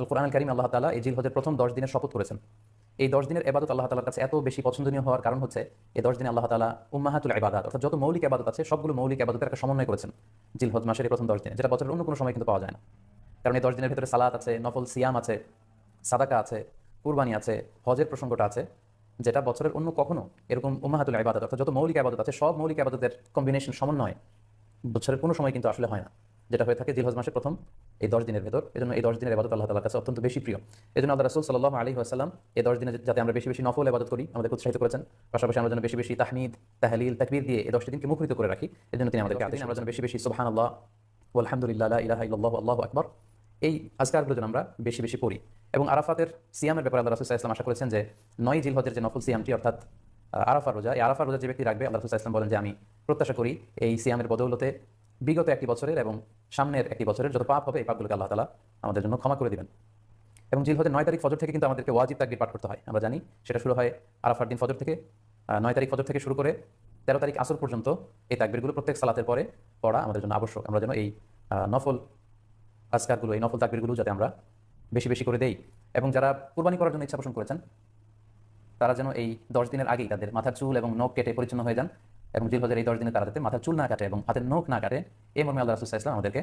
আল কোরআন আল কারীম আল্লাহ তাআলা এই জিলহজের প্রথম 10 দিনের শপথ করেছেন। এই 10 দিনের ইবাদত আল্লাহ তাআলার কাছে এত বেশি পছন্দনীয় হওয়ার কারণ হচ্ছে এই 10 দিনে আল্লাহ তাআলা উম্মাহাতুল ইবাদাত অর্থাৎ যত মৌলিক ইবাদত আছে সবগুলো মৌলিক ইবাদতের একটা সমন্বয় করেছেন জিলহজ মাসের এই প্রথম 10 দিনে, যেটা বছরের অন্য কোনো সময় কিন্তু পাওয়া যায় না। কারণ এই 10 দিনের ভিতরে সালাত আছে, নফল সিয়াম আছে, সাদাকা আছে, কুরবানি আছে, হজের প্রসঙ্গটা আছে, যেটা বছরের অন্য কখনো এরকম উম্মাহাতুল ইবাদত অর্থাৎ যত মৌলিক ইবাদত আছে সব মৌলিক ইবাদতের কম্বিনেশন সমন্বয় বছরের কোনো সময় কিন্তু আসলে হয় না, যেটা হয়ে থাকে জিলহজ মাসের প্রথম এই 10 দিনের ভেতর। এজন্য এই 10 দিনের ইবাদত আল্লাহ তাআলার কাছে অত্যন্ত বেশি প্রিয়। এজন্য আল্লাহ রাসূল সাল্লাল্লাহু আলাইহি ওয়াসাল্লাম এই 10 দিনে যাতে আমরা বেশি বেশি নফল ইবাদত করি আমাদের উৎসাহিত করেছেন। পাশাপাশি আমরা যেন বেশি বেশি তাহমিদ, তাহলিল, তাকবীর দিয়ে এই 10টি দিনকে মুখরিত করে রাখি। এজন্য তিনি আমাদেরকে আদেশ আমরা যেন বেশি বেশি সুবহানাল্লাহ ওয়া আলহামদুলিল্লাহ লা ইলাহা ইল্লাল্লাহু আল্লাহু আকবার এই আজকারগুলো যেন আমরা বেশি বেশি পড়ি। এবং আরাফাতের সিয়ামের ব্যাপারে আল্লাহ রাসূল সাল্লাল্লাহু আলাইহি ওয়াসাল্লাম আশা করেছেন যে 9 জিলহজের যে নফল সিয়ামটি অর্থাৎ আরাফার রোজা, এই আরাফার রোজা যে ব্যক্তি রাখবে আল্লাহ রাসূল সাল্লাল্লাহু আলাইহি ওয়াসাল্লাম বলেন যে আমি প্রত্যাশা করি এই সিয়ামের বদৌলতে বিগত একটি বছরের এবং সামনের একটি বছরের যত পাপ হবে এই পাপগুলোকে আল্লাহ তাআলা আমাদের জন্য ক্ষমা করে দিবেন। এবং জিলহজের 9 তারিখ ফজর থেকে কিন্তু আমাদেরকে ওয়াজিব তাকবীর পাঠ করতে হয়, আমরা জানি। সেটা শুরু হয় আরাফার দিন ফজর থেকে, 9 তারিখ ফজর থেকে শুরু করে 13 তারিখ আসর পর্যন্ত এই তাকবীরগুলো প্রত্যেক সালাতের পরে পড়া আমাদের জন্য আবশ্যক। আমরা যেন এই নফল আজকারগুলো, এই নফল তাকবীরগুলো যাতে আমরা বেশি বেশি করে দেই। এবং যারা কুরবানি করার জন্য ইচ্ছা পোষণ করেছেন তারা যেন এই 10 দিনের আগেই তাদের মাথার চুল এবং নখ কেটে পরিচ্ছন্ন হয়ে যান এবং জিলহজের এই 10 দিনে তারা যাতে মাথার চুল না কাটে এবং হাতের নখ না কাটে এই মর্মে আল্লাহ রাসূল সাল্লাল্লাহু আলাইহি ওয়াসাল্লাম আমাদেরকে